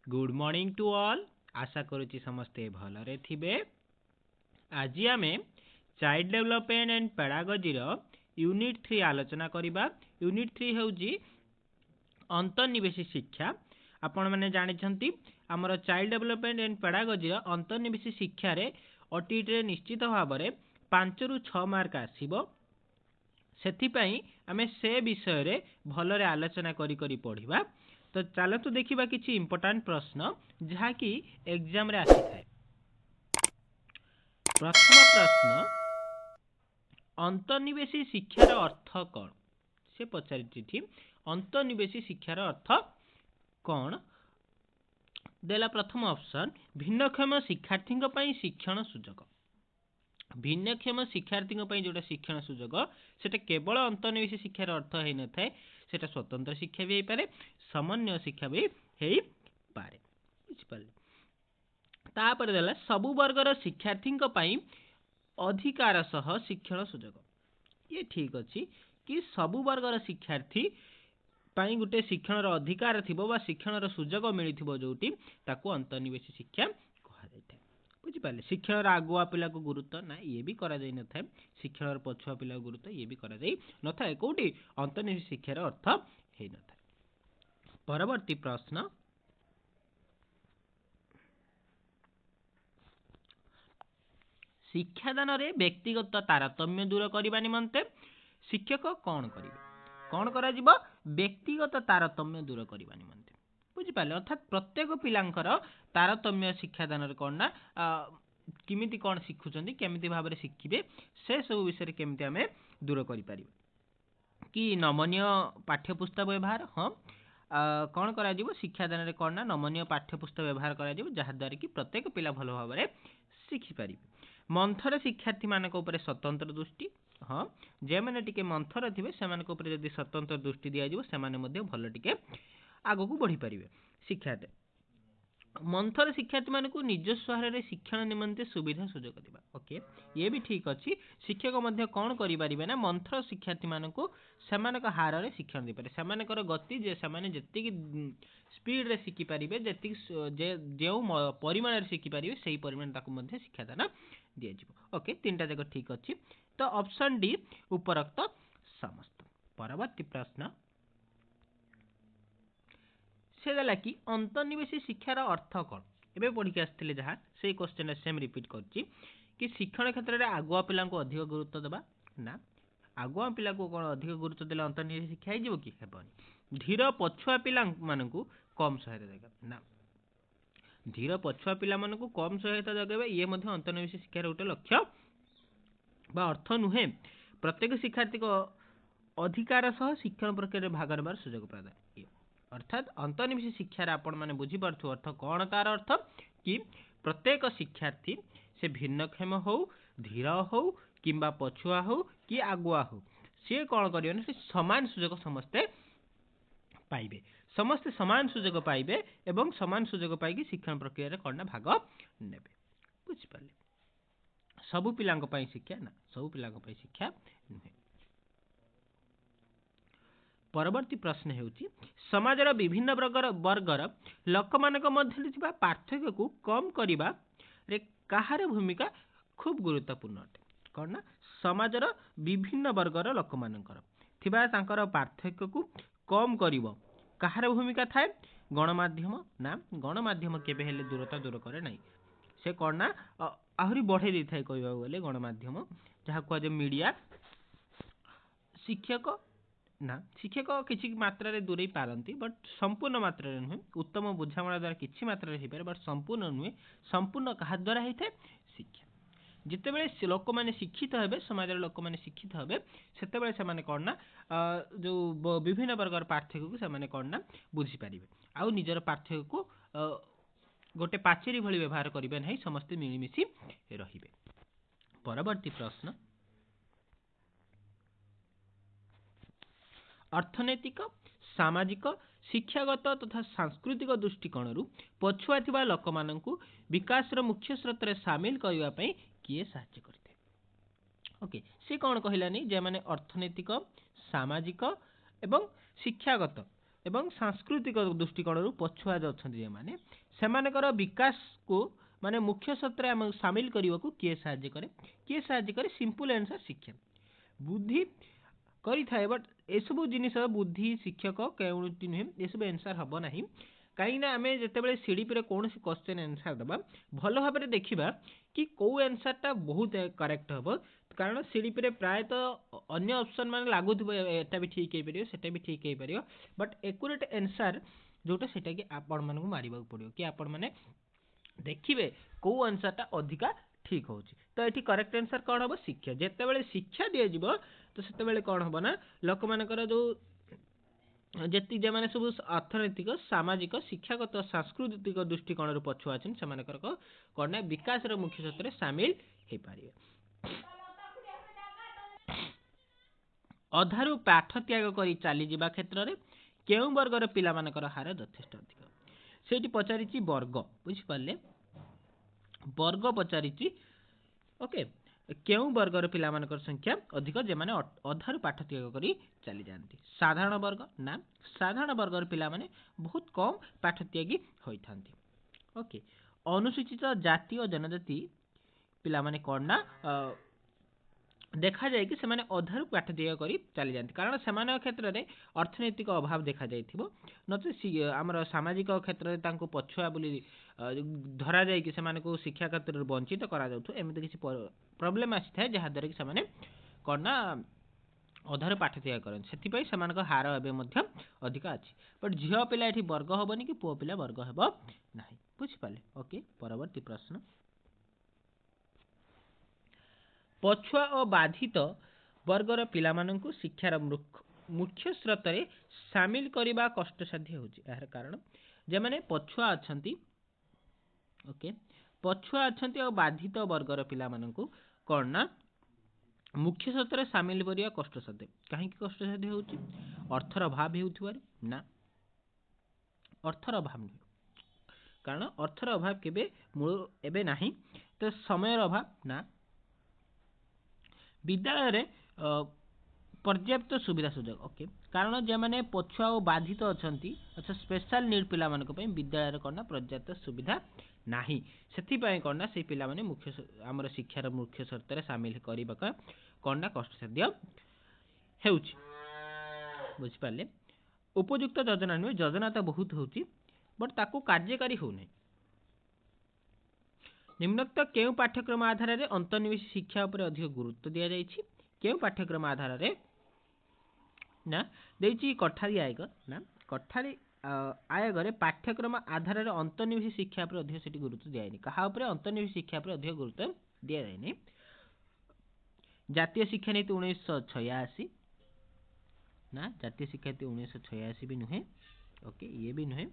Good morning to all. आशा करुच्ची समस्ते भलरे थिबे। आज आमे child development and pedagogy unit 3 आलोचना करिबा। यूनिट 3 हेउजी अंतर्निवेशी शिक्षा। आपण माने जानिछंती हमर चाइल्ड डेवलपमेंट एंड पेडागोजी अंतर्निवेशी शिक्षा रे ओटीटी रे निश्चित भाबरे 5 रु 6 मार्क आसीबो। सेथि पई आमे से विषय रे भलरे आलोचना करी करी पढिबा। तो चलतु देखिबा किछि इंपोर्टेंट प्रश्न जहा कि एग्जाम रे आसी थाए। प्रथम प्रश्न, अंतर्निवेशी शिक्षार अर्थ कौन? से पचारिछि अंतर्निवेशी शिक्षार अर्थ कौन? देला प्रथम ऑप्शन भिन्नक्षम शिक्षार्थी पई शिक्षण सुजोग। भिन्नक्षम शिक्षार्थी जोटा शिक्षण सुजोग सेटा केवल अंतर्निवेशी शिक्षार अर्थ है न थाए, सेटा स्वतंत्र शिक्षा भी पारे, सामान्य शिक्षा भी है पारे। तापर देला सबु वर्गर शिक्षार्थी अधिकार सह शिक्षण सुजोग। ये ठीक अच्छी कि सबु वर्गर शिक्षार्थी पाई गुटे शिक्षण अधिकार थिबो बा शिक्षण सुजोग मिलिथिबो जोटी ताकू अंतर्निवेशी शिक्षा कहा जायते। बुझिपारे शिक्षण आगुआ पिला को गुरुत्व ना ये भी करा जाय न थाए, शिक्षण पछुआ पिला को गुरुत्व ये भी करा जाय न थाए। कोठी अंतर्निवेशी शिक्षार अर्थ हे न थाए। परवर्ती प्रश्न, शिक्षादान रे व्यक्तिगत तारतम्य दूर करबा निमंते शिक्षक कौन करिवे? कौन करा जिवो? व्यक्तिगत तारतम्य दूर करबा निमंते। बुझि पाले अर्थात प्रत्येक पिलांकर तारतम्य शिक्षादान रे कोन ना किमिति कोन शिखुचंदी, केमिति भाबरे शिखिबे, से सब विषय केमिति हमें दूर करि परिबे। कि नमनीय पाठ्यपुस्तक व्यवहार, हाँ कौन करा जिवो? शिक्षादान रे कोन ना नमनीय पाठ्यपुस्तक व्यवहार करा जिवो जहा द्वारा कि प्रत्येक पिला भलो भाबरे शिखि परिबे। मंथर शिक्षार्थी मानक उपरे स्वतंत्र दृष्टि, हाँ जे माने टिके मंथर थिबे सेमानक उपरे जदि स्वतंत्र दृष्टि दिया जिवो सेमाने मध्ये भलो टिके आगो बढ़ी पारिबे। शिक्षाते मंथर शिक्षार्थी मानक निज स्वाहार रे शिक्षण निमंते सुविधा सुजोग दिबा। ओके ये भी ठीक अछि। शिक्षक मध्ये कोन करि पारिबे ना मंथर शिक्षार्थी मानक सेमानक हार रे शिक्षण दि पारे। सेमानकर गति जे सेमाने जति कि स्पीड रे शिखि पारिबे, जति जे जेउ परिमाण रे शिखि पारिबे सेही परिमाण ताकू मध्ये शिक्षादान दिया जिवो। ओके तीनटा जगह ठीक अछि। तो ऑप्शन डी उपरोक्त समस्त। परवर्ती प्रश्न, से देला कि अंतर्निवेशी शिक्षार अर्थ कौन? एबे पढ़ी के आस्थिले जहा से क्वेश्चन सेम रिपीट करछि कि शिक्षण क्षेत्र रे आगुआ पिला को अधिक गुरुत्व देबा ना आगुआ पिला को कोन अधिक गुरुत्व देला अंतर्निवेशी शिक्षा हिजिबो कि हेबनी। धीर पछुआ पिला मानकू कम सहायता देगा ना धीर पछुआ पिला मानकू कम सहायता जगेबे ये मध्ये अंतर्निवेशी शिक्षार उटे लक्ष्य बा अर्थ नुहे। प्रत्येक शिक्षार्थी को अधिकार सह शिक्षण प्रक्रिया भाग नेबार सुजोग प्रदान। अर्थात अंतर्निवेशी शिक्षार आपण माने बुझी पारथु अर्थ कौन? तार अर्थ कि प्रत्येक शिक्षार्थी से भिन्नक्षम हो, धीर हो किंबा पछुआ हो कि आगुआ हो, सी कौन करियो से समान सुजोग समस्ते पाइबे। समस्ते समान सुजोग पाइबे एवं समान सुजोग पाइकी शिक्षण प्रक्रिया रे कोन भाग नेबे। बुझि पाले सबु पिलांक पई शिक्षा ना सबु पिलांक पई शिक्षा नुहे। परवर्ती प्रश्न हेउची समाजर विभिन्न वर्गर लोकमानक मध्य थिबा पार्थक्य को कम करिबा रे काहार भूमिका खूब गुरुत्वपूर्ण अटे। कोन ना समाजर विभिन्न वर्गर लोकमानकर थिबा तांकर पार्थक्य को कम करिवो काहार भूमिका थाए? गणमाध्यम ना गणमाध्यम केबे हेले दूरता दूर करे नाही, से कोन ना आहुरी बढ़े दै थाए कहबा बोले गणमाध्यम जहा को जे मीडिया। शिक्षक ना शिक्षक किसी मात्रा रे दूरे पारंती बट संपूर्ण मात्रा रे नुहे। उत्तम बुझामणा द्वारा किसी मात्रा रे हे पारे बट संपूर्ण नुहे। संपूर्ण कहा द्वारा हे थाए? शिक्षा। जितेबेले लोक माने शिक्षित हेबे, समाज रे लोक माने शिक्षित हेबे, सेतेबेले से माने कोन ना जो विभिन्न वर्गर पार्थक्य को से माने कोन ना बुझी पारिबे आउ निजर पार्थक्य को गोटे पाचेरी भली व्यवहार करिबे नाही, समस्त मिलिमिशि रहिबे। परवर्ती प्रश्न, अर्थनैतिक सामाजिक शिक्षागत तथा सांस्कृतिक दृष्टिकोण पछुआ थिबा लोक मानकू विकास रो मुख्य स्रोत रे शामिल करिवा पई किए सहायता करते? ओके से कौन कहलानी जे माने अर्थनैतिक सामाजिक एवं शिक्षागत एवं सांस्कृतिक दृष्टिकोण पछुआ अच्छे से विकास को माने मुख्य सत्र आम सामिल करने को किए साहाय्य करे सिंपल आंसर शिक्षा बुद्धि करें बट एसबू जिनस बुद्धि शिक्षक कौटी नुहे ये सब आंसर हम ना कहीं आम जिते सीडीपी कौन क्वेश्चन आंसर दबा भल भाव में देखा कि कौ आंसरटा बहुत करेक्ट हम कारण सीडीपी प्रायतः अन्य ऑप्शन मान लागू एटा भी ठीक हो पार सेटा भी ठीक हो पार बट एक्यूरेट आंसर जोटा सेटा कि आपण मानक मारिबा पड़ो कि आपण माने देखिए कौ आंसरटा अधिका ठीक हो तो ये करेक्ट आंसर कौन हम शिक्षा जिते शिक्षा दि तो से कौन हम ना लोक मानकर जो जी जो सब अर्थनैतिक सामाजिक शिक्षागत सांस्कृतिक दृष्टिकोण पछुआ अच्छे से कौन ना विकास मुख्य क्षेत्र सामिल हो पारे अधारू पाठ त्याग कर चली जा क्षेत्र में केउं वर्गर पिला हार यथेष्ट अधिक से पचारि वर्ग बुझिपारे वर्ग पचारि ओके केउं वर्गर पिला संख्या अधिक जे माने अधारू पाठ त्याग कर चली जाती साधारण वर्ग ना साधारण वर्गर पिला माने बहुत कम पाठ त्यागी होता ओके अनुसूचित जाति और जनजाति पिला माने कौन ना देखा जाए कि सेमाने अधारू पाठ त्याग कर चली जाती कारण से क्षेत्र में अर्थनैतिक अभाव देखा जाइथिबो नचे आमर सामाजिक क्षेत्र में पछुआ बोली धरा जाए कि सेमाने को शिक्षा क्षेत्र में वंचित करा जाउथो एमिति किछि प्रॉब्लम आसी थाए जहा द्वारा कि सेमाने कौन ना अधारू पाठ त्याग करन सेथिपई सेमानक हार एबे मध्य अधिक अछि बट झियो पिला एठी वर्ग होबनी कि पुओ पिला वर्ग हेबो नाही बुझि पाले ओके परवर्ती प्रश्न पछुआ और बाधित वर्गर पिलामानंकु शिक्षार मुख्य स्रोत रे सामिल करने कष्टसाध्य होछि यार कारण जेमाने पछुआ अछंती ओके पछुआ अछंती और बाधित वर्गर पिलामानंकु कोन ना मुख्य स्रोत रे सामिल करिया कष्टसाध्य काहे कि कष्टसाध्य होछि अर्थर अभाव हेउथिबार ना अर्थर अभाव नहीं कारण अर्थर अभाव केबे मूल एबे नाही तो समय अभाव ना विद्यालय रे पर्याप्त सुविधा सुजोग ओके कारण जे माने पछुआ और बाधित अछंती अच्छा स्पेशल नीड पिला मानक पई विद्यालय रे करना पर्याप्त सुविधा नाही सेथि पई करना से पिला माने मुख्य हमर शिक्षार मुख्य शर्त रे शामिल करबा करना कष्टसाध्य हेउची बुझि पाले उपयुक्त योजना नुहे योजना तो बहुत होची बट ताकू कार्यकारी हो नै निम्नोक्त केउ पाठ्यक्रम आधार रे अंतर्निवेश शिक्षा उपर अधिक गुरुत्व दिया जायछि केउ पाठ्यक्रम आधार रे ना देछि कठारी आयोग ना कठारी आयोग रे पाठ्यक्रम आधार रे अंतर्निवेश शिक्षा उपर अधिक सेठी गुरुत्व दिया जायनि कहा उपर अंतर्निवेश शिक्षा उपर अधिक गुरुत्व दिया जायनि जातीय शिक्षा नीति 1986 ना जातीय शिक्षा नीति 1986 भी नुहे ओके ये भी नुहे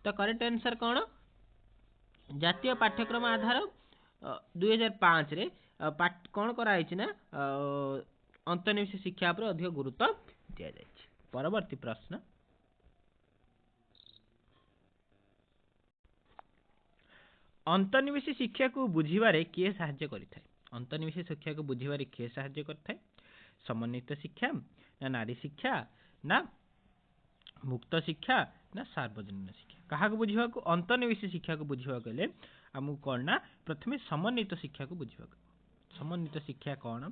तो करेक्ट आंसर कौन जातीय पाठ्यक्रम आधार 2005 रे कौन कराई ना अंतर्निवेश शिक्षा पर अधिक गुरुत्व दिया जायछि परवर्ती प्रश्न अंतर्निवेश शिक्षा को बुझिबारे किए सहाय्य करिथाय अंतर्निवेश शिक्षा को बुझिबारे किए सहाय्य करिथाय समन्वित शिक्षा ना नारी शिक्षा ना मुक्त शिक्षा ना सार्वजनिक शिक्षा कहा बुझा को अंतर्निवेश शिक्षा को बुझा गले आमको कौन ना प्रथम समन्वित शिक्षा को बुझा समन्वित शिक्षा कौन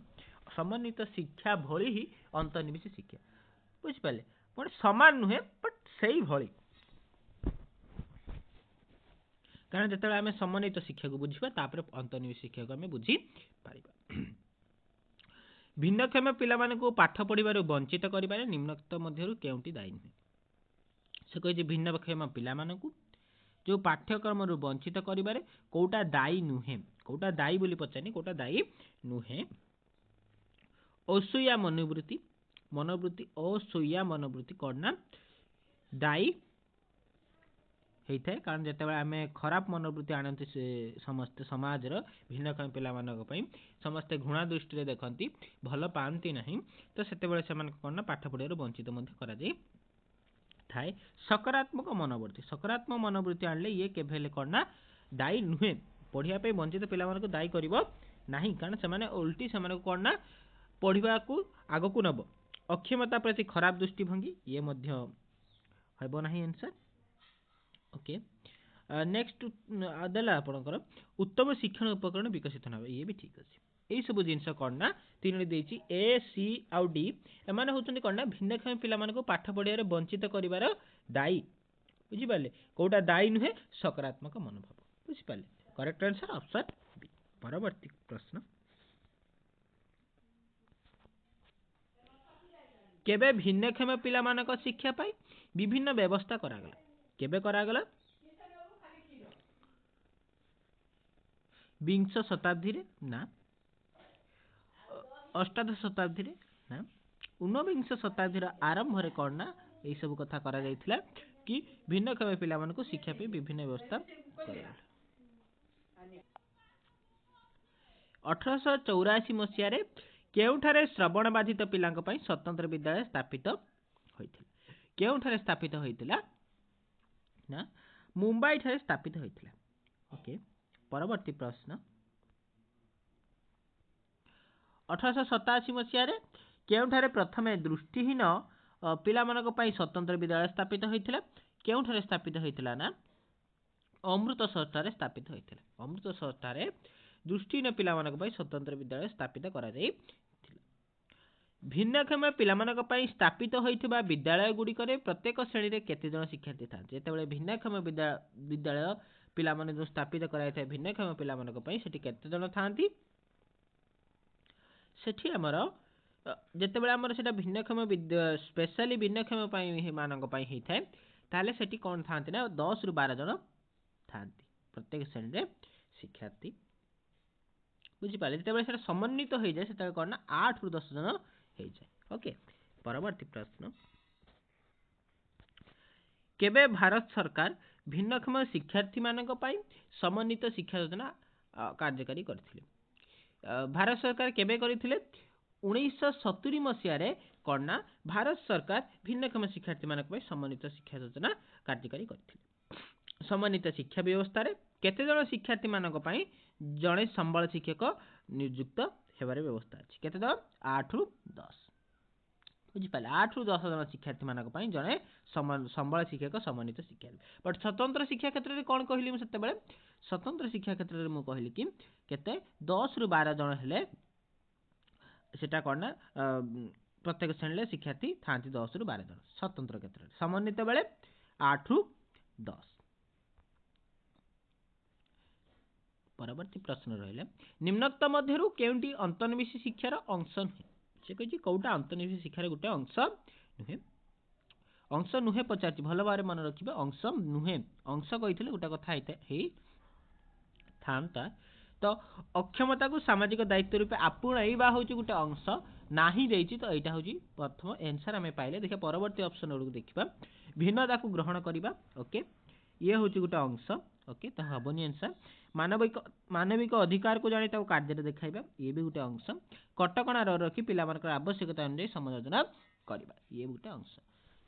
समन्वित शिक्षा भली ही अंतर्निवेश शिक्षा बुझिपारे बट समान नुहे बट सही भली कारण जिते आम समन्वित शिक्षा को बुझा तापर अंतर्निवेश शिक्षा को आम बुझी पारिबा भिन्नक्षम पिला को पाठ पढ़िबार वंचित करिबारे निम्नोक्त मध्यरु केउंटी दायी नुहे से कहे भिन्नक्षम पिला जो पाठ्यक्रम रु वंचित करिबारे कोटा दायी नुहे कोटा दायी बोली पचारनी कोटा दायी नुहे असूया मनोवृत्ति मनोवृत्ति असूया मनोवृत्ति करना दायी होता है कारण जिते आम खराब मनोवृत्ति आणती समस्ते समाज भिन्नक्षम पिला समस्ते घृणा दृष्टि देखती भल पाती ना तो से कौन पाठ पढ़ार वंचित थाए सकारात्मक मनोवृत्ति आणले ये केभेले करना दायी नुहे पढ़ाई वंचित पिला दायी कर नहीं कारण से उल्टी से करना पढ़ा को आग को नब अक्षमता प्रति खराब दृष्टिभंगी ये हेबो नाही आंसर ओके नेक्स्ट देला आपणकर उत्तम शिक्षण उपकरण विकसित ना ये भी ठीक अच्छे यही सब जिनस कौन ना तीन देती ए सी आउ डी एमाने होचंदी कौन ना भिन्नक्षम पिला मानको पाठ पढ़िया वंचित करिवार दायी बुझिपारे कोटा दायी नुहे सकारात्मक मनोभाव बुझिपारे करेक्ट आंसर ऑप्शन बी परवर्ती प्रश्न केबे भिन्नक्षम पिला मानक शिक्षा पाई विभिन्न व्यवस्था करागला केबे करागला विंश शताब्दी रे ना अष्टादश शताब्दी रे ना ऊनविंश शताब्दी आरंभ रे कौन ना यही सब कथा करा जायथिला कि भिन्नक्षम पिला मानक शिक्षा पे विभिन्न व्यवस्था करागला 1884 मसीह रे केउठारे श्रवण बाधित पिलांक पई स्वतंत्र विद्यालय स्थापित होइथिला केउठारे स्थापित होइथिला ना मुंबई ठारे स्थापित होइथिला ओके परवर्ती प्रश्न 1887 मसीह रे केउठारे प्रथमे दृष्टिहीन पिला मानक पई स्वतंत्र विद्यालय स्थापित होइथिला केउठारे स्थापित होइथिला ना अमृतसर ठारे स्थापित होइथिला अमृतसर ठारे दृष्टिहीन पिला मानक पई स्वतंत्र विद्यालय स्थापित करा जाई भिन्नक्षम पिला मानक पई स्थापित होइथिबा विद्यालय गुड़िकरे प्रत्येक श्रेणी रे केते जन शिक्षार्थी थांते जेतेबेले भिन्नक्षम विद्यालय पिला माने जो स्थापित कराय थाए भिन्नक्षम पिला मानक पई सेठी केते जन थांती सेठी हमर जेतेबेले हमर सेटा भिन्नक्षम स्पेशली भिन्नक्षम पई मानक पई हेइ थाए ताले सेठी कोन थांती ना 10 रु 12 जन थांती प्रत्येक श्रेणी रे शिक्षार्थी बुझी पाले जेतेबेले सेटा समन्वित होई जाय सेटा कोन ना 8 रु 10 जन हेइ जाय ओके परवर्ती प्रश्न केबे भारत सरकार भिन्नक्षम शिक्षार्थी मानक पई समन्वित शिक्षा योजना कार्यकारी करथिले भारत सरकार केबे करिथिले 1970 मसीह रे कोना भारत सरकार भिन्नक्षम शिक्षार्थी मानक पई समन्वित शिक्षा योजना कार्यकारी करथिले समन्वित शिक्षा व्यवस्था रे केते जण शिक्षार्थी मानक पई जणे संबल शिक्षक नियुक्त हेबारे व्यवस्था अछि केते जण 8 रु 10 बुझी पाले 8 रु 10 जण शिक्षार्थी मानक पई जणे संबल शिक्षक समन्वित शिक्षा बट स्वतंत्र शिक्षा क्षेत्र रे कोन कहली म सते बेले स्वतंत्र शिक्षा क्षेत्र रे म कहली कि केते 10 रु 12 जण हेले सेटा कोन ना प्रत्येक श्रेणी रे शिक्षार्थी थांती 10 रु 12 जण स्वतंत्र क्षेत्र रे समन्वित बेले 8 रु 10 परवर्ती प्रश्न रहिले निम्नोक्त मध्यरु केउंटी अंतर्निवेशी शिक्षार अंश नुहे से कहि कोउटा अंतर्निवेशी शिक्षार गुटे अंश नुहे पचारछि भलो बारे मन रखिबे अंश नुहे अंश कहिथिले गुटा कथा हेइ थांता तो अक्षमता को सामाजिक दायित्व रूपे आपणाइबा होछि गुटे अंश नाही देछि तो एटा होछि प्रथम आंसर हमें पाइले देखा परवर्ती ऑप्शन ओडू देखिबा भिन्नता को ग्रहण करिबा ओके ये होछि गुटे अंश ओके त हबनी आंसर मानविक अधिकार को जानि ताको कार्य देखाइबा ये भी गुटे अंश कटकणा रखी पिला मानकर आवश्यकता अनुसार समायोजन करिबा ये गुटे अंश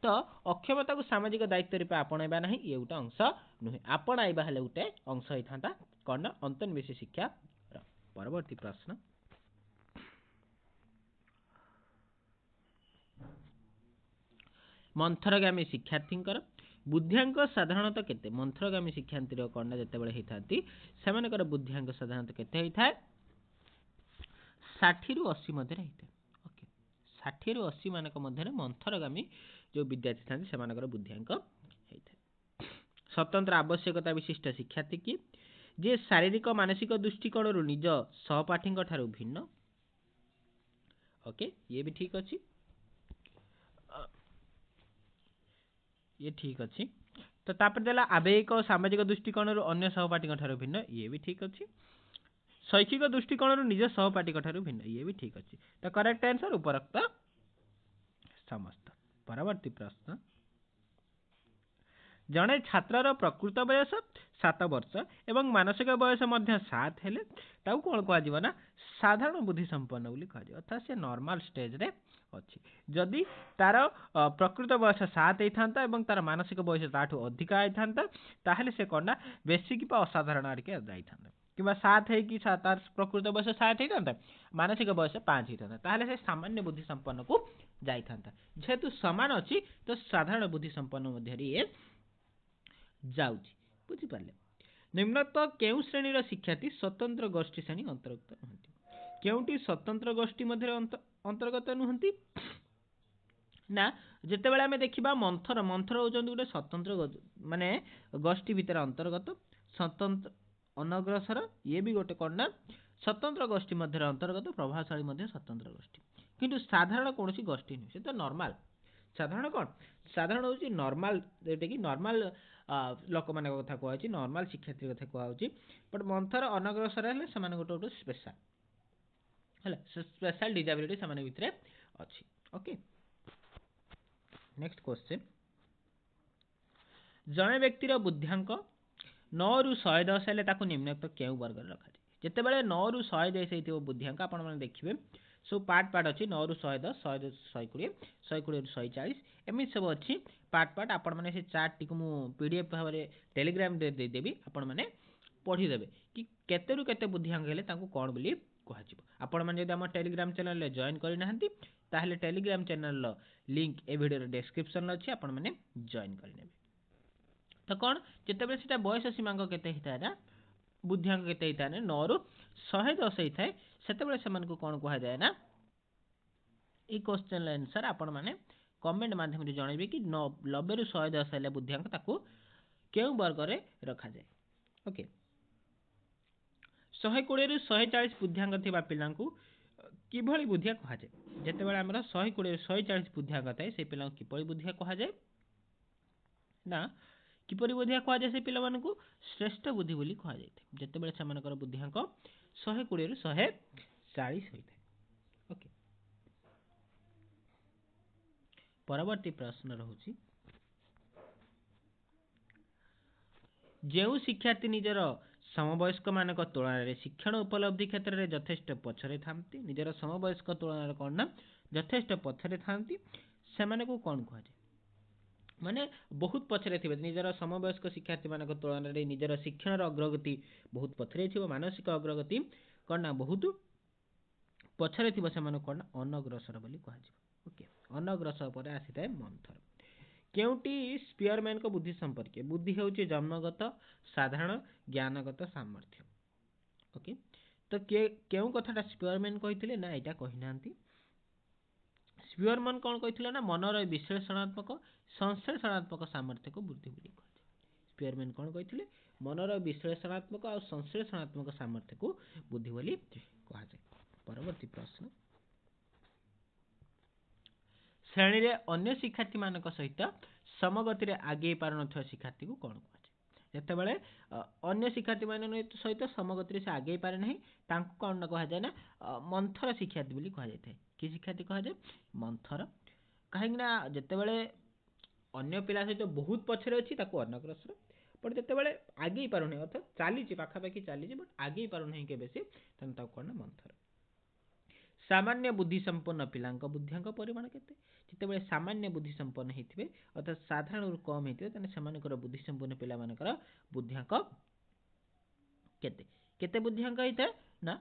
तो अक्षमता को सामाजिक दायित्व रूपे आपणाइबा नाही ये गुटे अंश नुहे आपणाइबा हेले गुटे अंश होई थांता कोन अंतर्निवेशी शिक्षा परवर्ती प्रश्न मंथरगामी शिक्षार्थींकर बुद्धियांक साधारणतः केते मंथरगामी शिक्षार्थी कोन जते बेले हेइ थांती सेमानकर बुद्धियांक साधारणतः केते हेइ थाए 60 रु 80 मध्ये हेइ थाए ओके 60 रु 80 मानक मध्ये मंथरगामी जो विद्यार्थी थांती सेमानकर बुद्धियांक हेइ थाए स्वतंत्र आवश्यकता विशिष्ट शिक्षार्थी की जे शारीरिक मानसिक दृष्टिकोण रु निज सहपाठी ठारू भिन्न ओके ये भी ठीक अच्छी ये ठीक अच्छी तो तापर देला आवेगिक और सामाजिक दृष्टिकोण रु अन्य सहपाठी ठारू भिन्न ये भी ठीक अच्छी शैक्षिक दृष्टिकोण रु निज सहपाठी ठारू भिन्न ये भी ठीक अच्छी तो करेक्ट आंसर उपरोक्त समस्त परवर्ती प्रश्न जड़े छात्र प्रकृत बयस 7 वर्ष एवं मानसिक बयस 7 हेले ताऊ कौन कह ना साधारण बुद्धि संपन्न बोली कह अर्थात से नॉर्मल स्टेज रे अच्छी जदि तार प्रकृत बयस 7 होता एवं तार मानसिक बयस ताठू अधिक होता ताहले से कौन ना बेसिक असाधारण आड़के जाता कि 7 है कि तार प्रकृत बयस 7 होता मानसिक बयस 5 होता ताहले से सामान्य बुद्धि संपन्न को जाइथांता जेहेतु समान अछि तो साधारण बुद्धि संपन्न मध्य ये जाउची बुझी पाले निम्नत केउ श्रेणीर शिक्षार्थी स्वतंत्र गोष्ठी श्रेणी अंतर्गत नुहंती केउटी स्वतंत्र गोष्ठी मध्य अंतर्गत नुहंती ना जेतेबेले आमे देखिबा मंथर मंथर होचंदी गुटे स्वतंत्र माने गोष्ठी भितर अंतर्गत स्वतंत्र अनग्रसर ये भी गोटे कोन ना स्वतंत्र गोष्ठी मध्य अंतर्गत प्रभावशाली मध्य स्वतंत्र गोष्ठी किंतु साधारण कोनोसी गोष्ठी नहीं से तो नॉर्मल साधारण कोन साधारण होची नॉर्मल जेटे कि नॉर्मल लोक माने कथा कहै छी नॉर्मल शिक्षार्थी कथा कहै छी बट मंथर अनग्रसर हेले समान गोटे गोटे स्पेशल हला स्पेशल डिसेबिलिटी समान भितरे अछि ओके नेक्स्ट क्वेश्चन जणे व्यक्तिर बुद्ध्यांक 9 रु 110 हेले ताकू निम्नलिखित केउ वर्ग रे रखा जाय जेतेबेले 9 रु 110 हेतिबो बुद्ध्यांक आपण माने देखिबे सो पार्ट पार्ट अछि 9 रु 110 120 120 रु 140 एमि सब अछि पार्ट पार्ट आपण माने से चार्ट टिक मु पीडीएफ भाबरे टेलीग्राम दे देबी आपण माने पढी देबे कि केते रु केते बुद्ध्यांक हेले ताकू कोन बोली कहै छिबो आपण माने जदि हमर टेलीग्राम चैनल ले जॉइन करि नाहंती ताहले टेलीग्राम चैनल लो लिंक ए वीडियो रे डिस्क्रिप्शन अछि आपण माने जॉइन करि नेबे तो कोन जेतेबे सेटा बयस सीमांक केते हिता ना बुद्ध्यांक केते हिता ने 9 रु 110 हिताए सेतेबेले समान को कोन कहै जाय ना ई क्वेश्चन रे आंसर आपण माने कमेंट माध्यम रे जणाइबे कि 90 रु 110 हेले बुद्ध्यांक ताकू केउ वर्ग रे रखा जाय ओके 120 रु 140 बुद्ध्यांक थिबा पिलांकू किभଳି बुद्धिया कहा जाय जेतेबेले हमरा 120 रु 140 बुद्ध्यांक थाए से पिलांकू किभଳି बुद्धिया कहा जाय ना किपरि बुद्धिया कहा जाय से पिला मानकू श्रेष्ठ बुद्धि बोली कहा जाय जेतेबेले समानकर बुद्ध्यांक 120 रु 140 होइते ओके परवर्ती प्रश्न रहउची जेउ शिक्षार्थी निजर समवयस्क मानक तुलन शिक्षण उपलब्धि क्षेत्र में यथेष्ट पछरे थांती निजर समवयस्क तुलन कोन ना यथेष्ट पछरे थांती सेमाने को कोन कहा जाय माने बहुत पछरे थिबे निजर समवयस्क शिक्षार्थी मानक तुलन रे निजर शिक्षण अग्रगति बहुत पछरे थिबो मानसिक अग्रगति कोन ना बहुत पछरे थिबो सेमाने कोन अनग्रसर बोली कहा जाय ओके अनग्रसर पर आसीताय मंथर केउटी स्पियरमैन को बुद्धि संपर्क बुद्धि होची जन्मगत साधारण ज्ञानगत सामर्थ्य ओके तो केउ कथाटा स्पियरमैन कहिथिले ना एटा कहिनांती स्पियरमैन कोन कहिथिले ना मनर विश्लेषणात्मक संश्लेषणात्मक सामर्थ्य को बुद्धि बोली कहा जाय स्पियरमैन कोन कहिथिले मनर विश्लेषणात्मक और संश्लेषणात्मक सामर्थ्य को बुद्धि बोली कहा जाय परवर्ती प्रश्न श्रेणी रे अन्य शिक्षार्थी मानक सहित समगति रे आगे पारन छ शिक्षार्थी को कोन कहा जाय जेतेबेले अन्य शिक्षार्थी मान सहित समगति रे से आगे पारे नहीं तांको कोन कहा जाय ना मंथर शिक्षार्थी बोली कहा जाय कि शिक्षार्थी कहा जाय मंथर काहे ना जेतेबेले अन्य पिला सहित बहुत पछरे अछि ताको अनग्रसर पर जेतेबेले आगे पारु नहीं अर्थात चाली छि पाखा पाखी चाली छि बट आगे पारु नहीं के बेसी तन ताको कोन मंथर सामान्य बुद्धि संपन्न पिलांक बुद्धियांक परिमाण केते जेतेबेले सामान्य बुद्धि संपन्न हेतिबे अर्थात साधारण रु कम हेतिबे तने समानकर बुद्धि संपन्न पिला मानकर बुद्धियांक केते केते बुद्धियांक हेते ना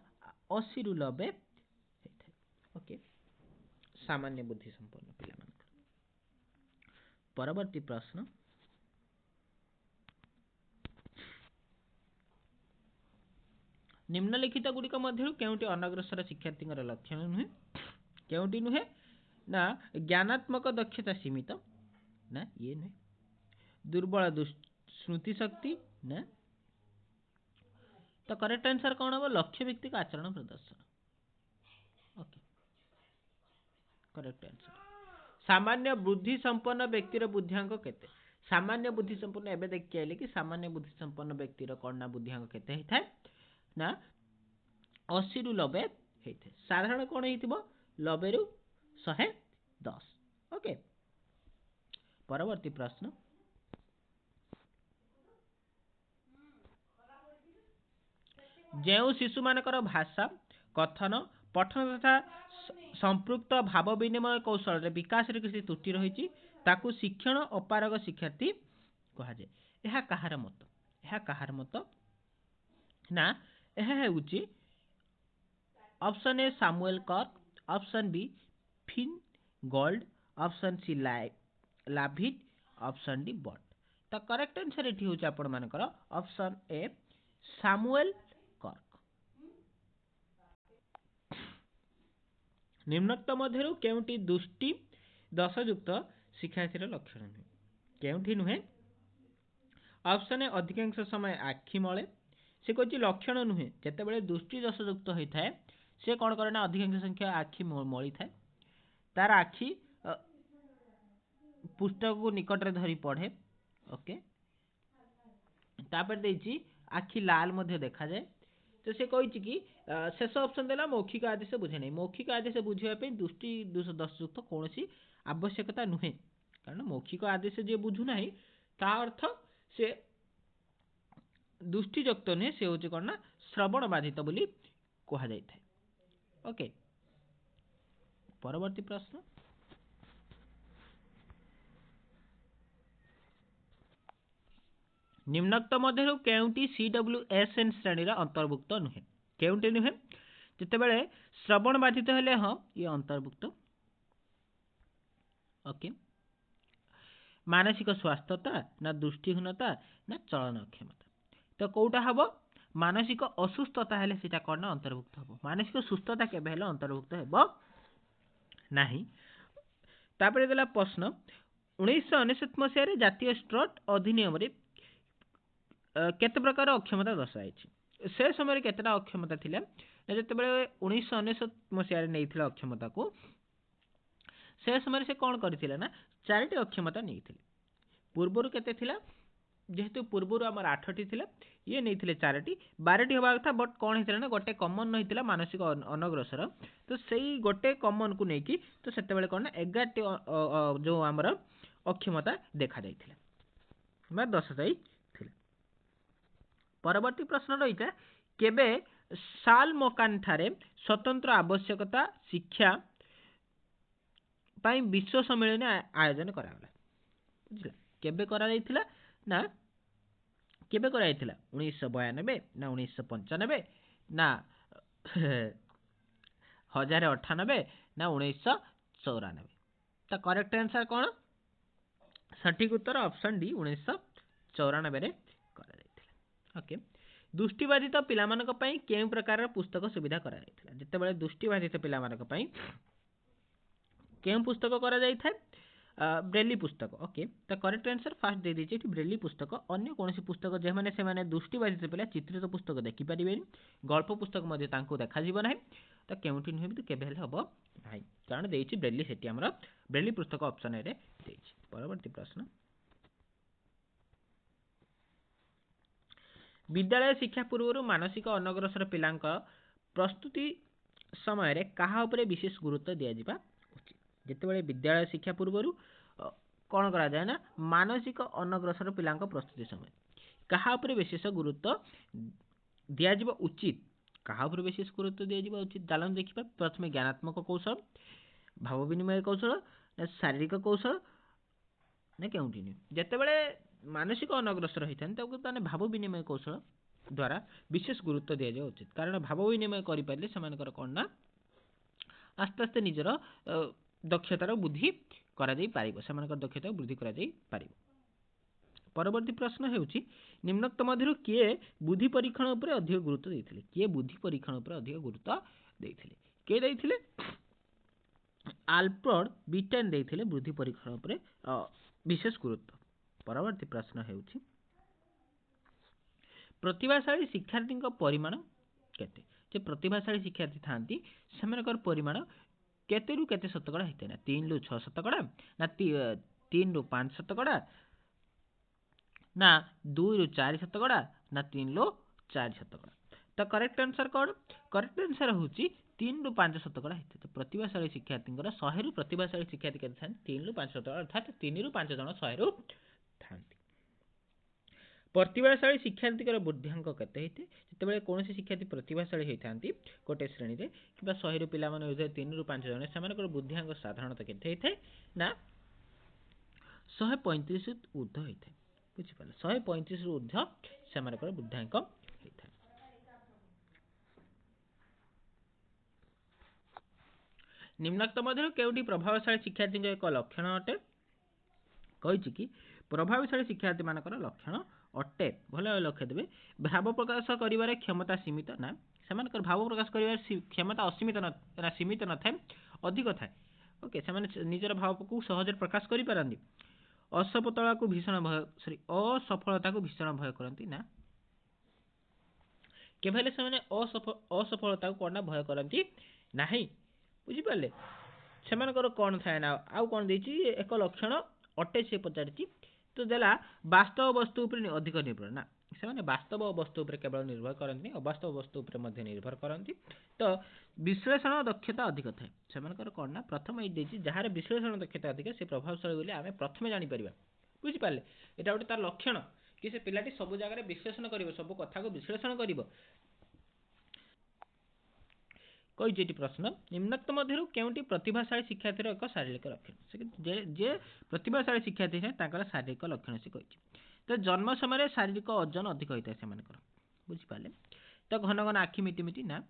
80 रु 90 हेते ओके सामान्य बुद्धि संपन्न पिला मानकर परवर्ती प्रश्न निम्नलिखित गुड़िक मध्य केउटी अनग्रसर शिक्षार्थी लक्षण नुहे केउटी नुहे ना ज्ञानात्मक दक्षता सीमित ना ये नुहे दुर्बल स्मृति शक्ति ना तो करेक्ट आंसर कौन हम लक्ष्य व्यक्ति का आचरण प्रदर्शन ओके करेक्ट आंसर सामान्य बुद्धि संपन्न व्यक्तिर बुद्धियांक केते सामान्य बुद्धि संपन्न एबे देखि आइले कि सामान्य बुद्धि संपन्न व्यक्तिर कोन बुद्धियांक केते हिथाय ना 80 रु 90 हेते साधारण कोन हेतिबो 90 रु 110 ओके परवर्ती प्रश्न जेउ शिशु मानकर भाषा कथन पठन तथा संपृक्त भाव विनिमय कौशल रे विकास रे किसी त्रुटि रही ताकू शिक्षण अपारग शिक्षार्थी कहा जाय एहा कहार मत ना एहा हेउची option A Samuel Kirk option B Finn Gold, option C लाभिड, ऑप्शन डी बट। तो करेक्ट आंसर एठी होची आपण मानकर ऑप्शन ए सामुएल कर्क। निम्नोक्त मध्यरु केउंटी दुष्टि दशयुक्त शिक्षार्थीर लक्षण नुहे? केउंठी नुहे? ऑप्शन ए अधिकांश समय आखि मळे। से कहछि लक्षण नुहे, जेतेबेले दृष्टि दशयुक्त होता है से कौन करे ना अधिकांश संख्या आखि मळी थाए, तार आखि पुस्तक को निकट रे धरी पढ़े। ओके, तापर देछि आखि लाल मध्ये देखा जाए। तो से कहिछि कि शेष ऑप्शन देला मौखिक आदेश बुझे नहीं। मौखिक आदेश बुझिबा पे दृष्टि दशयुक्त कोनोसी आवश्यकता नुहे, कारण मौखिक आदेश जे बुझु नाही ता अर्थ से दृष्टियुक्त नुहे, से होछि कोन ना श्रवण बाधित बोली कहा जाय थाए। ओके, परवर्ती प्रश्न। निम्नोक्त मध्यरु केउंटी CWSN श्रेणीर अंतर्भुक्त नुहे? केउंटी नुहे? जेतेबेले श्रवण बाधित हेले हाँ ये अंतर्भुक्त। ओके, मानसिक स्वास्थ्यता ना दृष्टिहीनता ना चलन अक्षमता? तो कोटा हबो? मानसिक असुस्थता हेले सेटा कोन ना अंतर्भुक्त हबो। मानसिक सुस्थता केबे हेले अंतर्भुक्त हेबो नाही। तापरे देला प्रश्न 1999 मसिया जातीय स्ट्रट अधिनियम रे केते प्रकार अक्षमता दर्शाई? से समय केतेटा अक्षमता थिला? जेतेबेले 1999 मसिया नेइथिला अक्षमता को, से समय से कौन करथिला ना चारिटी अक्षमता नेइथिले। पूर्वरु केते थिला? जेहेतु पूर्वरु हमर 8टी थिला, ये नेइथिले 4टी, 12टी होबा कथा, बट कौन हेतिला ना गोटे कॉमन नहिथिला मानसिक अनग्रसर। तो सेही गोटे कॉमन को नेकी तो सेतेबेले कोन ना 11टी जो हमर अक्षमता देखा जाइथिला, मा 10 जाई थिला। परवर्ती प्रश्न रही है, केबे साल मकान ठारे स्वतंत्र आवश्यकता शिक्षा पाई विश्व सम्मेलन आयोजन करागला? बुझला, केबे करा जाइथिला ना केबे करा जाइथिला? 1992 ना 1995 ना 1098 ना 1994? तो करेक्ट आंसर कौन? सठिक उत्तर ऑप्शन डी 1994 रे करा जाइथिला। ओके, दृष्टिबाधित पिलामानक पई केउ प्रकार पुस्तक सुविधा करा जाइथिला? जेतेबेले दृष्टिबाधित पिलामानक पई केउ पुस्तक करा जाय थाए? ब्रेली पुस्तक। ओके, तो करेक्ट आंसर फास्ट दे दीजिए ब्रेली पुस्तक। अन्य कोनोसी पुस्तक जे माने से माने दृष्टिबाधित पिला चित्रित पुस्तक देखि परिबेनी, गल्प पुस्तक मध्ये तांको देखा जीव नाही। तो केउठी नुहे भी केबे हेले हबो नाही, कारण देइछि ब्रेली, सेठी हमर ब्रेली पुस्तक ऑप्शन ए रे देइछि। परवर्ती प्रश्न। विद्यालय शिक्षा पूर्व मानसिक अनग्रसर पिलांक प्रस्तुति समय रे कहा उपरे विशेष गुरुत्व दिया जिबा उचित? जेतेबेले विद्यालय शिक्षा पूर्व कौन करा जाए ना मानसिक अनग्रसर पिलांक प्रस्तुति समय कहा उपरे विशेष गुरुत्व दिया जिबा उचित? कहा उपरे विशेष गुरुत्व दिया जिबा उचित? दालन देखिबा। प्रथमे ज्ञानात्मक कौशल, भाव विनिमय कौशल, शारीरिक कौशल ना केउठी नि? जेतेबेले मानसिक अनग्रसर होता है भाव विनिमय कौशल द्वारा विशेष गुरुत्व दिया जाए उचित, कारण भाव विनिमय करें से कौन ना आस्ते आस्ते निजर दक्षतार वृद्धि करा दक्षता वृद्धि करा जाई पारिबो। परवर्ती प्रश्न हेउची, निम्नोक्त मध्यरु किए बुद्धि परीक्षण उपरे अधिक गुरुत्व देइथिले? किए बुद्धि परीक्षण उपरे अधिक गुरुत्व देइथिले? के देइथिले? आल्फ्रेड बीटन देइथिले बुद्धि परीक्षण उपरे विशेष गुरुत्व। परवर्ती प्रश्न हेउची, प्रतिभाशाली शिक्षार्थी परिमाण केते? जे प्रतिभाशाली शिक्षार्थी थांती सेमानकर परिमाण केते रु केते शतकड़ा हेते ना? 3 रु 6 शतकड़ा ना 3 रु 5 शतकड़ा ना 2 रु 4 शतकड़ा ना 3 रु 4 शतकड़ा? तो करेक्ट आंसर कौन? करेक्ट आंसर होची 3 रु 5 शतकड़ा हेते। तो प्रतिभाशाली शिक्षार्थी 100 रु प्रतिभाशाली शिक्षार्थी केते थांती? 3 रु 5 शतकड़ा, अर्थात 3 रु 5 जन 100 रु थांती। प्रतिभाशाली शिक्षार्थी बुद्धिअंक केते हेते? जेतेबेले कोनोसी शिक्षार्थी प्रतिभाशाली होइथांती गोटे श्रेणी रे किबा 100 रु पिला माने 3 रु 5 जन, सेमानकर बुद्धिअंक साधारणतः केते हेते ना 135 ऊर्ध्व होइथे। बुझि पाले? 135 रु ऊर्ध्व सेमानकर बुद्धिअंक होइथे। निम्नोक्त मध्यरु केउटी प्रभावशाली शिक्षार्थी एक लक्षण अटे कही कि प्रभावशाली शिक्षार्थी मानकर लक्षण अटे भल लक्ष्य देवे भाव प्रकाश कर क्षमता सीमित ना से भाव प्रकाश कर क्षमता असीमित ना सीमित न थाए अधिक थाए ओके से निजर भाव को सहज प्रकाश कर असफलता को भीषण भय सॉरी असफलता को भीषण भय करती ना केवल से असफलता को कौन भय करती ना बुझिपारे से कौन थाए ना आउ कौन देती एक लक्षण अटे से पचारि तो देला वास्तव वस्तु उपर अधिक निर्भर ना से वास्तव वस्तु उपर केवल निर्भर करती अवास्तव वस्तु उपर निर्भर करती तो विश्लेषण दक्षता अधिक थाए से कौन ना प्रथम ये जार विश्लेषण दक्षता अधिक से प्रभावशाली बोली आम प्रथम जापर बुझिपारे यहाँ गोटे तार लक्षण कि से पिलाटी सब जगह विश्लेषण कर सब कथा को विश्लेषण कर कही प्रश्न निम्नोक्त मध्य केउटी प्रतिभाशाली शिक्षार्थी एक शारीरिक लक्षण जे प्रतिभाशाली शिक्षार्थी है शारीरिक लक्षण से कही तो जन्म समय शारीरिक ओजन अधिक होता है से बुझिपारे तो घन घन आखि मिटिमिटी ना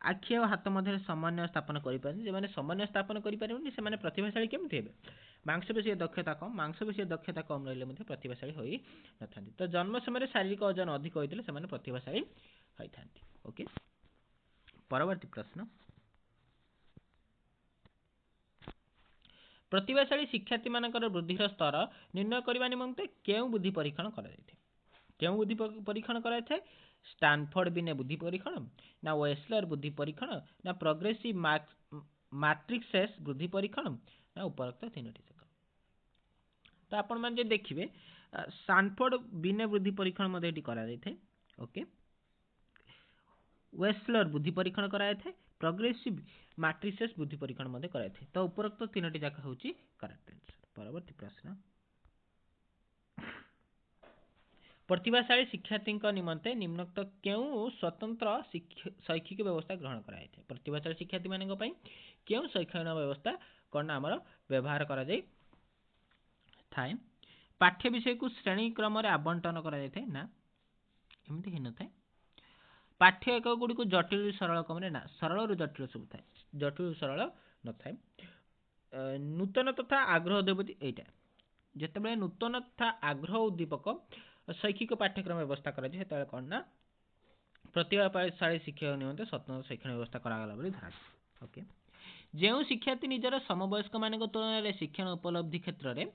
आखि और हाथ मध्य समन्वय स्थापन करें समन्वय स्थापन करें प्रतिभाशाली केमती हे मांसपेशी दक्षता कम मांसपेशी दक्षता कम रही प्रतिभाशाली हो न था तो जन्म समय शारीरिक ओजन अधिक होते हैं प्रतिभाशाली होता ओके परवर्ती प्रश्न प्रतिभाशाली शिक्षार्थी मानकर बुद्धिर स्तर निर्णय करने निमंते केउं बुद्धि परीक्षण केउं बुद्धि परीक्षण कराए स्टैनफोर्ड बिने बुद्धि परीक्षण ना वेस्लर बुद्धि परीक्षण ना प्रोग्रेसिव मैट्रिक्स बुद्धि परीक्षण ना उपरोक्त तीनोटी जाक तो आपण माने देखिए स्टैनफोर्ड बिने बुद्धि परीक्षण मध्य एटी करा जाय थे ओके वेस्लर बुद्धि परीक्षण कराए थे प्रोग्रेसिव मैट्रिसेस बुद्धि परीक्षण मध्य कराए थे तो उपरोक्त तीनोटी जाक होची करेक्ट आंसर परवर्ती प्रश्न प्रतिभाशाली शिक्षार्थी निमंते निम्नोक्त केउं स्वतंत्र शैक्षिक व्यवस्था ग्रहण कराए थे प्रतिभाशाली शिक्षार्थी मानक पई केउं शैक्षणिक व्यवस्था कौन आमर व्यवहार करा जाय थाए पाठ्य विषय को श्रेणी क्रम आवंटन करा जाय ना एमती ही न थाए पाठ्य एक गुड़ी को जटिल सरल क्रम ना सरल जटिल सब थाए जटिल सरल न थाए नूतन तथा आग्रह उद्दीपक एटा जिते नूतन तथा आग्रह उद्दीपक शैक्षिक पाठ्यक्रम व्यवस्था करा कौन ना प्रतिभाशाली शिक्षक निमंते स्वतंत्र शैक्षणिक व्यवस्था करागला धरा ओके जो शिक्षार्थी निजर समवयस्क मान तुलन में शिक्षण उपलब्धि क्षेत्र में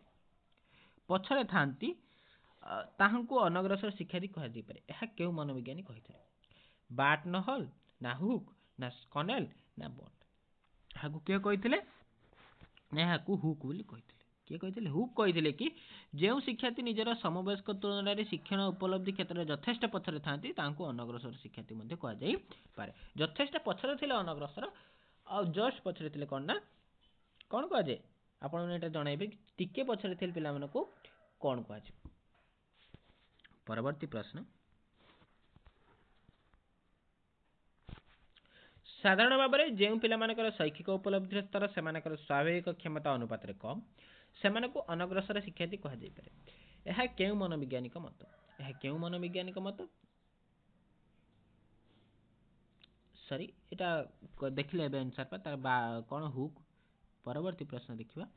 पछरे थांती ताहंकु अनग्रसर शिक्षार्थी कहुपे यह क्यों मनोविज्ञानी कही बाट नहल ना हुक ना स्कनेल ना बट यहाँ किए कही हुक बोली कही किए कही हुक कही कि जो शिक्षार्थी निजर समवयस्क तुलन में शिक्षण उपलब्धि क्षेत्र में यथेष्ट पछरे थांती तांको अनग्रसर शिक्षार्थी मध्य कहुई पारे यथेष्ट पछरे थिले अनग्रसर आ जस्ट पछरे थिले कौन ना कौन कहुए आपन जनइबे टिके पछरे थिले पिला मानकु कौन कहुए परवर्ती प्रश्न साधारण भाव में जो पिला शैक्षिक उपलब्धि स्तर से स्वाभाविक क्षमता अनुपात कम से अनग्रसर शिक्षार्थी कहुए यह क्यों मनोविज्ञानिक मत यह क्यों मनोविज्ञानिक मत सॉरी एटा देखिले आंसर पर तार कौन हुक परवर्ती प्रश्न देखिबा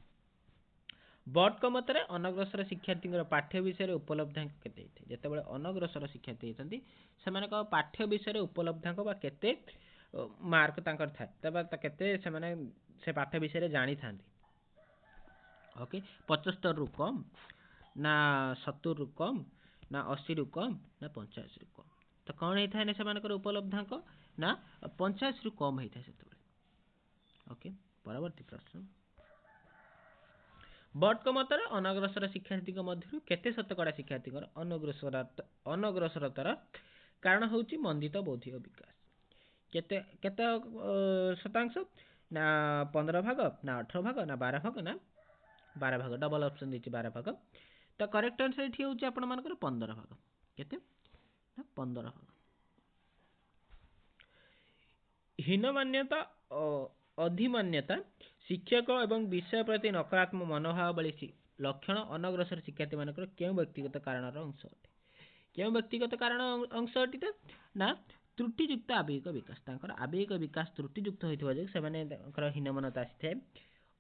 बट को मत अनग्रसर शिक्षार्थी पाठ्य विषय उपलब्धांक केते जेतेबेले अनग्रसर शिक्षार्थी होती से पाठ्य विषय उपलब्धांक बा केते मार्क तांकर थाए केते से पाठ्य विषय जानी थांती ओके 75 रु कम ना 70 रु कम ना 80 रु कम ना 85 रु कम तो कौन होता है से उपलब्धांक ना 85 रु कम होता है से ओके परवर्ती प्रश्न बट मत अनग्रसर शिक्षार्थी मध्य केते शतकड़ा शिक्षार्थी अनग्रसरतार कारण हूँ मंदित बौद्धिक विकास केते केते शतांश ना 15 भाग ना 18 भाग ना 12 भाग ना 12 भाग डबल ऑप्शन देछि 12 भाग तो करेक्ट आंसर एठी होछि आपण मानकर 15 भाग केते ना 15 भाग हीनमान्यता अधिमान्यता शिक्षक एवं विषय प्रति नकारात्मक मनोभाव वाली लक्षण अनग्रसर शिक्षार्थी मानकर क्यों व्यक्तिगत कारण अंश अटे क्यों व्यक्तिगत कारण अंश अटे ना त्रुटियुक्त आवेगिक विकास तांकर आवेगिक विकास त्रुटियुक्त होइथिबा जे सेमाने तांकर हीनमनता आसीथाय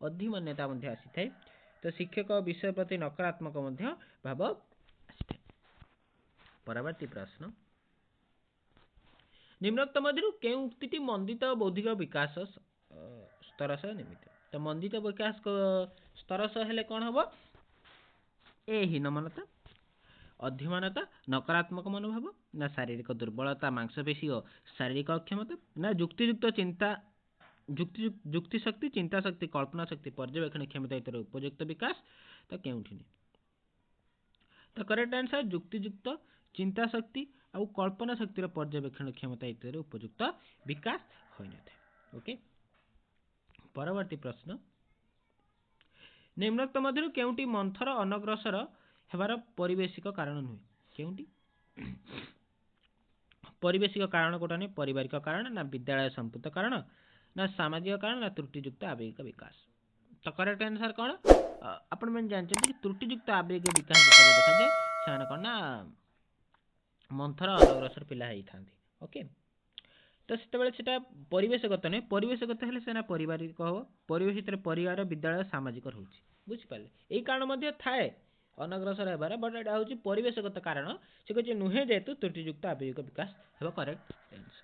अधिमान्यता मध्ये आसीथाय तो शिक्षक विषय प्रति नकारात्मक मध्ये भाव आसीथाय। परवर्ती प्रश्न निम्नोक्त मध्यरु केउ उक्तिटी मंदित बौद्धिक विकास स्तर सह निमित्त तो मंदित विकास स्तर सह हेले कोन हबो ए हीनमनता अधिमानता नकारात्मक मनोभाव ना शारीरिक दुर्बलता मांसपेशी और शारीरिक अक्षमता ना युक्तियुक्त चिंता युक्ति शक्ति चिंता शक्ति कल्पना शक्ति पर्यवेक्षण क्षमता इतर उपयुक्त विकास तो केउठी नहीं तो करेक्ट आंसर युक्तियुक्त चिंता शक्ति और कल्पना शक्तिर पर्यवेक्षण क्षमता इतर उपयुक्त विकास होई न थाए। ओके परवर्ती प्रश्न निम्नोक्त मध्यरु केउटी मंथर अनग्रसर हेबार परिवेशिक कारण नुहे केउटी परिवेशिक कारण कोटा नहीं पारिवारिक कारण ना विद्यालय संपुक्त कारण ना सामाजिक कारण ना त्रुटियुक्त आवेगिक विकास तो करेक्ट आंसर कौन आपण मैंने जानते कि त्रुटियुक्त आवेगिक विकास देखा जाए से कौन ना मंथर अनग्रसर पिला ओके तो से परिवेशगत नहीं परिवेशगत हेले सेना पारिवारिक हम परिवेश परिवार विद्यालय सामाजिक रोचे बुझिपारे यही कारण थाए अनग्रसर हेबार बट एटा हूँ परिवेशगत कारण से कहे नुहे जेहेतु त्रुटियुक्त आवेगिक विकास हेबा करेक्ट आंसर।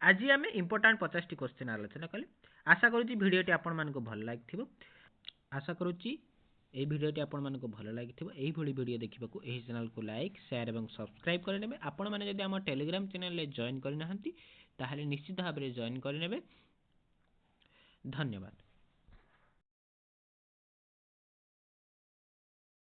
आज आम इम्पोर्टाट 50 टी क्वेश्चन आलोचना कले आशा करुच्ची भिडटी आपण मानक भल लगी आशा करुच्ची এই ভিডিওটি ଆପଣମାନଙ୍କୁ ଭଲ ଲାଗିଥିବ এইଭଳି ଭିଡ଼ିଓ ଦେଖିବାକୁ ଏହି ଚ୍ୟାନେଲକୁ ଲାଇକ୍ ସେୟାର ଏବଂ ସବସ୍କ୍ରାଇବ୍ କରିନେବେ ଆପଣମାନେ ଯଦି ଆମ ଟେଲିଗ୍ରାମ ଚ୍ୟାନେଲରେ ଜଏନ୍ କରିନାହାନ୍ତି ତାହେଲେ ନିଶ୍ଚିତ ଭାବରେ ଜଏନ୍ କରିନେବେ। ଧନ୍ୟବାଦ।